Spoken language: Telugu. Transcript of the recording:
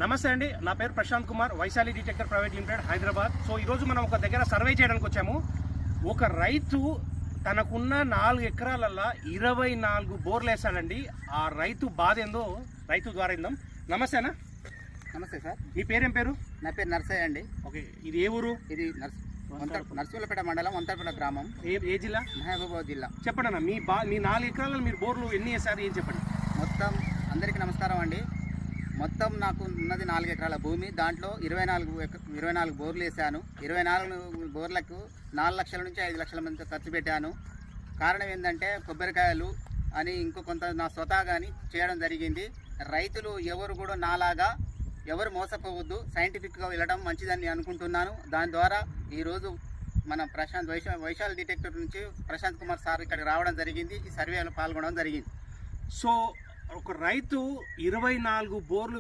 నమస్తే అండి, నా పేరు Prashant Kumar, Vaishali detector private limited, Hyderabad. So ఈరోజు మనం ఒక దగ్గర సర్వే చేయడానికి వచ్చాము. ఒక రైతు తనకున్న 4 ఎకరాలల్లో 24 బోర్లు వేసాడండి. ఆ రైతు బాధ ఏందో రైతు ద్వారా ఇందాం. నమస్తే అన్న. నమస్తే సార్. మీ పేరేం పేరు? నా పేరు నర్సయ్య అండి. ఓకే, ఇది ఏ ఊరు? ఇది నర్సులపేట మండలం వంతరపేట గ్రామం, ఏ జిల్లా? మహబూబాబాద్ జిల్లా. చెప్పండి అన్న, మీ 4 ఎకరాలలో మీరు బోర్లు ఎన్ని వేసారు, ఏం చెప్పండి. మొత్తం అందరికీ నమస్కారం అండి. మొత్తం నాకు ఉన్నది 4 ఎకరాల భూమి. దాంట్లో 24 బోర్లు వేసాను. 24 బోర్లకు 4 లక్షల నుంచి 5 లక్షల మంది ఖర్చు పెట్టాను. కారణం ఏంటంటే కొబ్బరికాయలు అని ఇంకో కొంత నా స్వతహాగాని చేయడం జరిగింది. రైతులు ఎవరు కూడా నాలాగా ఎవరు మోసపోవద్దు, సైంటిఫిక్గా వెళ్ళడం మంచిదని అనుకుంటున్నాను. దాని ద్వారా ఈరోజు మన వైశాల్ డిటెక్టర్ నుంచి ప్రశాంత్ కుమార్ సార్ ఇక్కడికి రావడం జరిగింది. ఈ సర్వేలో పాల్గొనడం జరిగింది. సో ఒక రైతు 24 బోర్లు